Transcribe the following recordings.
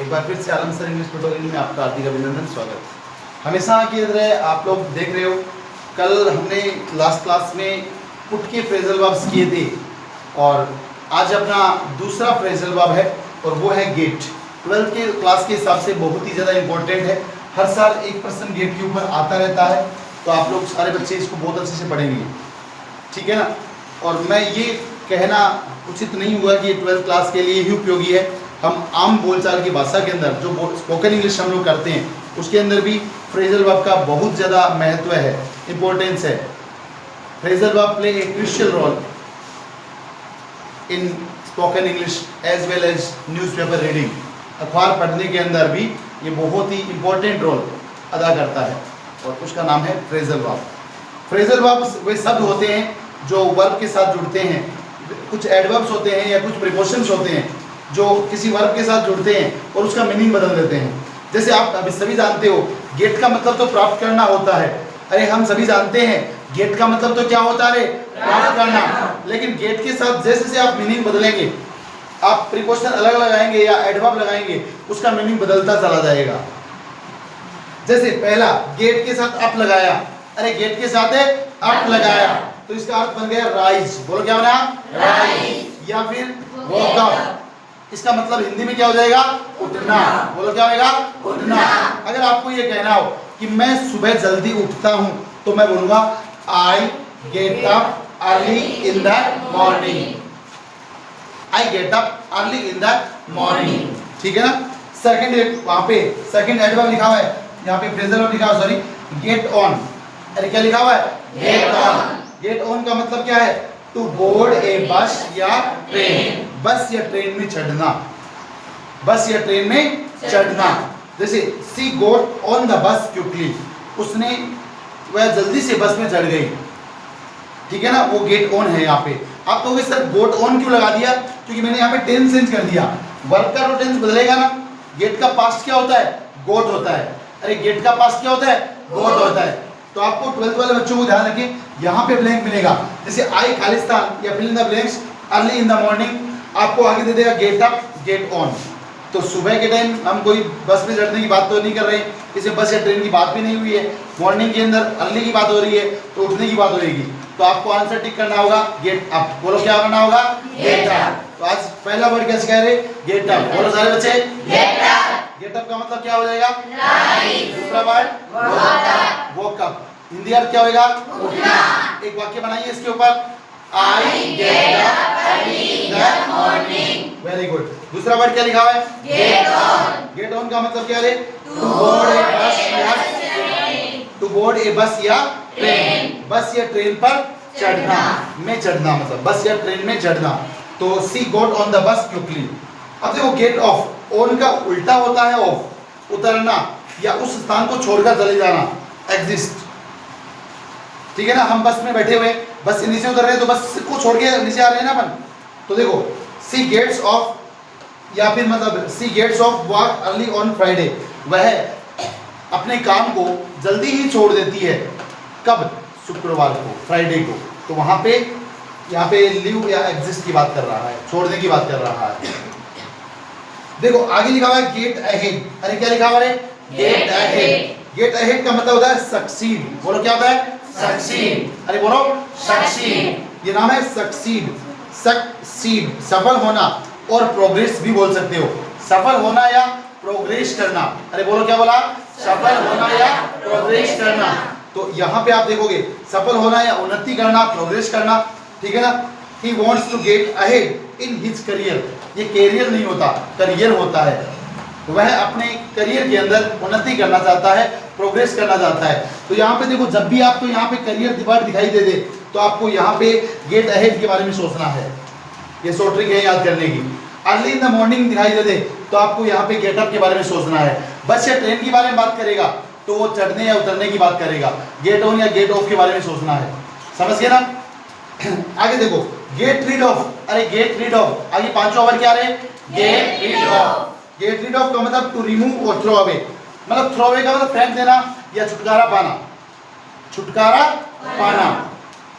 एक बार फिर से आलम सर इंग्लिश ट्यूटोरियल में आपका हार्दिक अभिनंदन स्वागत। हमेशा की तरह आप लोग देख रहे हो, कल हमने लास्ट क्लास में पुट के फ्रेजल वर्ब्स किए थे और आज अपना दूसरा फ्रेजल वर्ब है और वो है गेट। 12th के क्लास के हिसाब से बहुत ही ज़्यादा इंपॉर्टेंट है। हर साल 1% गेट के ऊपर आता रहता है, तो आप लोग सारे बच्चे इसको बहुत अच्छे से पढ़ेंगे, ठीक है ना। और मैं ये कहना उचित नहीं हुआ कि ये 12th क्लास के लिए ही उपयोगी है। हम आम बोलचाल की भाषा के अंदर जो स्पोकन इंग्लिश हम लोग करते हैं उसके अंदर भी फ्रेजल वर्ब का बहुत ज़्यादा महत्व है, इम्पोर्टेंस है। Phrasal verb play a crucial role in spoken English as well as newspaper reading. अखबार पढ़ने के अंदर भी ये बहुत ही इम्पोर्टेंट रोल अदा करता है और उसका नाम है फ्रेजल वर्ब। फ्रेजल वर्ब्स वे शब्द होते हैं जो वर्ब के साथ जुड़ते हैं। कुछ एडवर्ब्स होते हैं या कुछ प्रीपोजिशंस होते हैं जो किसी वर्ब के साथ जुड़ते हैं और उसका मीनिंग बदल देते हैं। जैसे आप अभी सभी जानते हो, गेट का मतलब तो प्राप्त करना होता है। अरे हम सभी जानते हैं गेट का मतलब तो क्या होता है, प्राप्त करना। लेकिन गेट के साथ जैसे जैसे आप मीनिंग बदलेंगे, आप प्रीपोजिशन अलग लगाएंगे या एडवर्ब लगाएंगे, उसका मीनिंग बदलता चला जाएगा। जैसे पहला, गेट के साथ अप लगाया, अरे गेट के साथ है अप लगाया, तो इसका अर्थ बन गया राइज। बोलो क्या बना, राइज। या फिर वॉक अप, इसका मतलब हिंदी में क्या हो जाएगा, उठना। बोलो क्या होगा, उठना। अगर आपको ये कहना हो कि मैं सुबह जल्दी उठता हूं, तो मैं बोलूंगा I get up early in the morning. I get up early in the morning, ठीक है ना। सेकंड, वहां पे सेकंड एडवर्ब लिखा हुआ है, यहाँ पे फ्रेजल वर्ब लिखा हुआ, सॉरी, गेट ऑन। अरे क्या लिखा हुआ है, गेट ऑन। गेट ऑन का मतलब क्या है, टू बोर्ड ए बस या ट्रेन। बस या ट्रेन में चढ़ना, बस या ट्रेन में चढ़ना। जैसे सी गोट ऑन द बस क्विकली, उसने वह जल्दी से बस में चढ़ गई, ठीक है ना। वो गेट ऑन है यहाँ पे। आप कहोगे सर गोट ऑन क्यों लगा दिया, क्योंकि मैंने यहाँ पे टेंस चेंज कर दिया। वर्ब का तो टेंस बदलेगा ना। गेट का पास्ट क्या होता है, गोट होता है। अरे गेट का पास्ट क्या होता है, गोट होता है। तो आपको 12th वाले बच्चों को ध्यान रखें, यहाँ पे ब्लैंक मिलेगा। जैसे आई खालिस्तान या fill in the blanks early in the morning, आपको आगे दे देगा गेट अप गेट ऑन। तो सुबह के टाइम हम कोई बस में चढ़ने की बात तो नहीं कर रहे, इसे बस या ट्रेन की बात भी नहीं हुई है। मॉर्निंग के अंदर अर्ली की बात हो रही है, तो उठने की बात होगी। तो आपको आंसर टिक करना होगा गेट अप। बोलो क्या करना होगा, गेट अप। तो आज पहला वर्ड क्या सिखा रहे, गेट अप। बोलो सारे बच्चे, गेट अप। गेट अप का मतलब क्या हो जाएगा, राइज। दूसरा वर्ड वॉक अप, हिंदी अर्थ क्या होगा, उठना। एक वाक्य बनाइए इसके ऊपर, I get up early in the morning. Very good. दूसरा वर्ड क्या लिखा हुआ है, गेट ऑन। गेट ऑन का मतलब क्या है, टू बोर्ड ए बस या ट्रेन। टू बोर्ड ए बस या ट्रेन, बस या ट्रेन पर चढ़ना, में चढ़ना, मतलब बस या ट्रेन में चढ़ना। तो सी गोट ऑन द बस क्विकली। अब देखो गेट ऑफ, ऑन का उल्टा होता है ऑफ, उतरना या उस स्थान को छोड़कर चले जाना, एग्जिस्ट, ठीक है ना। हम बस में बैठे हुए, बस से नीचे उतर रहे हैं, तो बस को छोड़ के नीचे आ रहे हैं ना अपन। तो देखो सी गेट्स ऑफ, या फिर मतलब she gets off work early on Friday, वह अपने काम को जल्दी ही छोड़ देती है। कब, शुक्रवार को, फ्राइडे को। तो वहां पे यहाँ पे लीव या एग्जिस्ट की बात कर रहा है, छोड़ने की बात कर रहा है। देखो आगे लिखा हुआ है गेट अहेड। अरे क्या लिखा हुआ है, गेट अहेड। गेट अहेड का मतलब होता है सक्सीड। बोलो क्या होता है, सक्सीड। अरे बोलो सक्सीड, ये नाम है सक्सीड। सक्सीड सफल होना, और प्रोग्रेस भी बोल सकते हो, सफल होना या प्रोग्रेस करना। अरे बोलो क्या बोला, सफल होना या प्रोग्रेस करना। तो यहाँ पे आप देखोगे सफल होना या उन्नति करना, प्रोग्रेस करना, ठीक है ना। He wants to get ahead in his career. ये कैरियर नहीं होता, करियर होता है। वह अपने करियर के अंदर उन्नति करना चाहता है, प्रोग्रेस करना चाहता है। तो यहाँ पे देखो, जब भी आपको यहाँ पे करियर वर्ड दिखाई दे दे, तो आपको यहाँ पे गेट अहेड के बारे में सोचना है। ये शॉर्ट ट्रिक है याद करने की। अर्ली इन द मॉर्निंग दिखाई दे दे, तो आपको यहाँ पे गेट अप के बारे में सोचना है। बस या ट्रेन के बारे में बात करेगा, तो वो चढ़ने या उतरने की बात करेगा। गेट ऑन या गेट ऑफ के बारे में सोचना है, समझ गए ना। आगे देखो गेट रीड ऑफ। अरे गेट रीड ऑफ, आगे पांचवा वर्ड क्या रहे, gate rid of. Gate rid of का मतलब टू रिमूव और थ्रो अवे। मतलब थ्रो अवे का मतलब फेंक देना या छुटकारा पाना। छुटकारा पाना,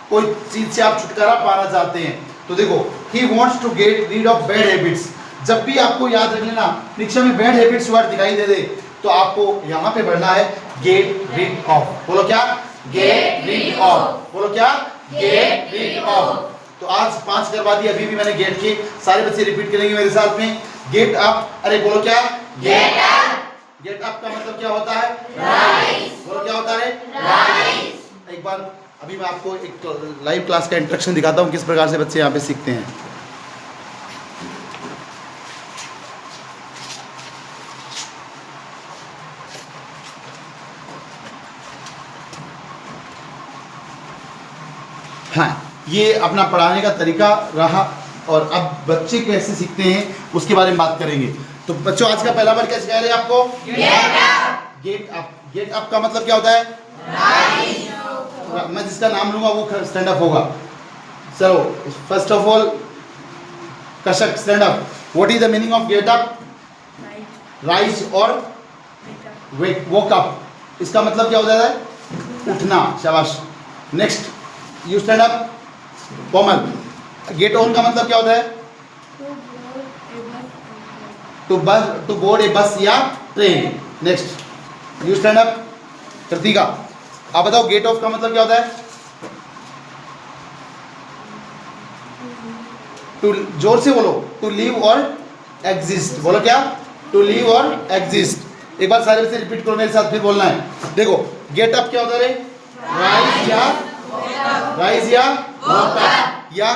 कोई चीज से आप छुटकारा पाना चाहते हैं। तो देखो he wants to get rid of bad habits, जब भी आपको याद रख लेना परीक्षा में बैड हैबिट्स वर्ड दिखाई दे दे तो आपको यहाँ पे पढ़ना है गेट रीड ऑफ। बोलो क्या? Gate rid of. बोलो क्या? Gate rid of. तो आज 5 करवा दिए, अभी भी मैंने गेट के सारे बच्चे रिपीट करेंगे मेरे साथ में। गेट अप, अरे बोलो क्या? Get up. गेट अप का मतलब क्या होता है? राइज। बोलो क्या होता है? राइज। एक बार अभी मैं आपको एक लाइव क्लास का इंस्ट्रक्शन दिखाता हूँ किस प्रकार से बच्चे यहाँ पे सीखते हैं। हाँ, ये अपना पढ़ाने का तरीका रहा और अब बच्चे कैसे सीखते हैं उसके बारे में बात करेंगे। तो बच्चों आज का पहला वर्ड क्या सिखा रहे हैं आपको? Get up. Get up. Get up का मतलब क्या होता है? मैं जिसका नाम लूंगा वो स्टैंड अप होगा। चलो फर्स्ट ऑफ ऑल कशक stand up. What is the meaning of get up? Rise और वोक अप। इसका मतलब क्या होता है? उठना। शाबाश। Next you stand up. Komal. Get on का मतलब क्या होता है? टू बोर्ड ए बस या train. Next you stand up. Kritika आप बताओ गेट ऑफ का मतलब क्या होता है? टू, जोर से बोलो। टू लीव और एग्जिस्ट। बोलो क्या? टू लीव और एग्जिस्ट। एक बार सारे से रिपीट करो मेरे साथ, फिर बोलना है। देखो गेट अप क्या होता है? राइज या या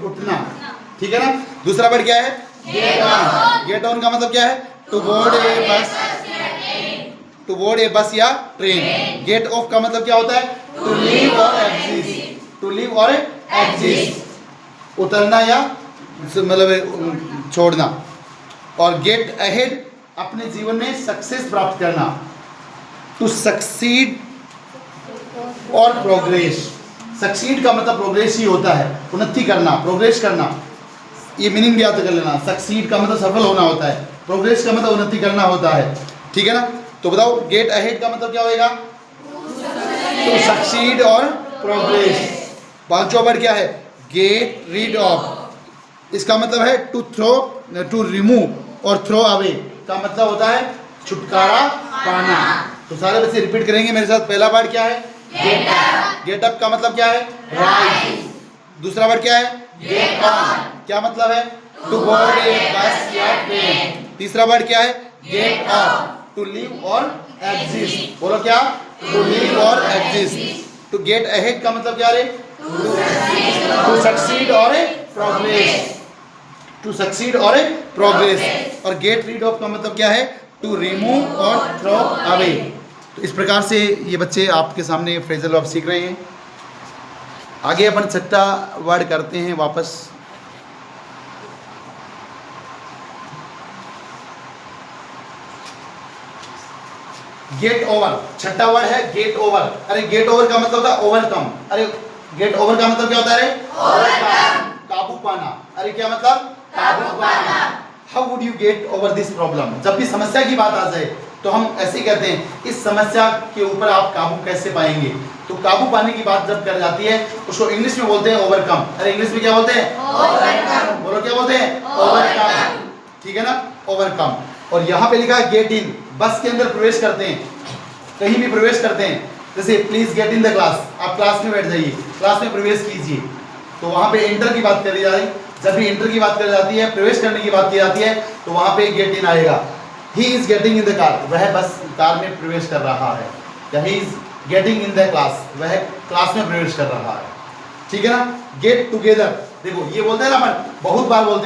उठना। ठीक है ना? दूसरा वर्ड क्या है? Get on. गेट ऑन का मतलब क्या है? टू बोर्ड ए बस। टू बोर्ड ए बस या ट्रेन। गेट ऑफ का मतलब क्या होता है? टू लीव और एग्जिस्ट। टू लीव और एग्जिस्ट, उतरना या मतलब छोड़ना। और गेट अहेड अपने जीवन में सक्सेस प्राप्त करना। टू सक्सीड और प्रोग्रेस। सक्सीड का मतलब प्रोग्रेस ही होता है, उन्नति करना, प्रोग्रेस करना। ये मीनिंग भी याद कर लेना। सक्सीड का मतलब सफल होना होता है, प्रोग्रेस का मतलब उन्नति करना होता है। ठीक है ना? तो बताओ गेट अहेड का मतलब क्या होएगा? टू सक्सीड और प्रोग्रेस। पांचवा वर्ड क्या है? Gate rid of. इसका मतलब है टू थ्रो, टू रिमूव और थ्रो अवे का मतलब होता है छुटकारा पाना। तो सारे बच्चे रिपीट करेंगे मेरे साथ। पहला वर्ड क्या है? Get up. गेट अप का मतलब क्या है? राइज। दूसरा वर्ड क्या है? Get on. क्या मतलब है? टू बोर्ड ए बस या ट्रेन। तीसरा वर्ड क्या है? Get off. टू लीव और एग्जिस्ट। बोलो क्या? टू लीव और एग्जिस्ट। टू गेट अहेड का मतलब क्या है? टू सक्सीड और प्रोग्रेस। टू सक्सीड और प्रोग्रेस। और गेट रीड ऑफ का मतलब क्या है? टू रिमूव और थ्रो अवे। तो इस प्रकार से ये बच्चे आपके सामने फ्रेजल वर्ब सीख रहे हैं। आगे अपन छठा वर्ड करते हैं वापस। Get over. छठा वर्ड है गेट ओवर। अरे गेट ओवर का मतलब होता है ओवरकम। अरे गेट ओवर का मतलब क्या होता है? ओवरकम, काबू पाना। अरे क्या मतलब? काबू पाना। How would you get over this problem? जब भी समस्या की बात आ जाए तो हम ऐसे कहते हैं इस समस्या के ऊपर आप काबू कैसे पाएंगे। तो काबू पाने की बात जब कर जाती है उसको इंग्लिश में बोलते हैं ओवरकम। अरे इंग्लिश में क्या बोलते हैं? ओवरकम। बोलो क्या बोलते हैं? ओवरकम। ठीक है ना? ओवरकम। और यहाँ पे लिखा है गेट इन। बस के अंदर प्रवेश करते हैं, कहीं भी प्रवेश करते हैं, जैसे please get in the class, आप क्लास में बैठ जाइए, क्लास में प्रवेश कीजिए। तो वहाँ पे इंटर की बात करी जा रही। जब भी इंटर की बात करी जाती है, प्रवेश करने की बात की जाती है, तो वहाँ पे गेट इन आएगा। He is getting in the car, वह बस कार में प्रवेश कर रहा है। या he is getting in the class, वह क्लास में प्रवेश कर रहा है। ठीक है ना? गेट टुगेदर, देखो ये बोलते हैं ना अपन, बहुत बार बोलते हैं।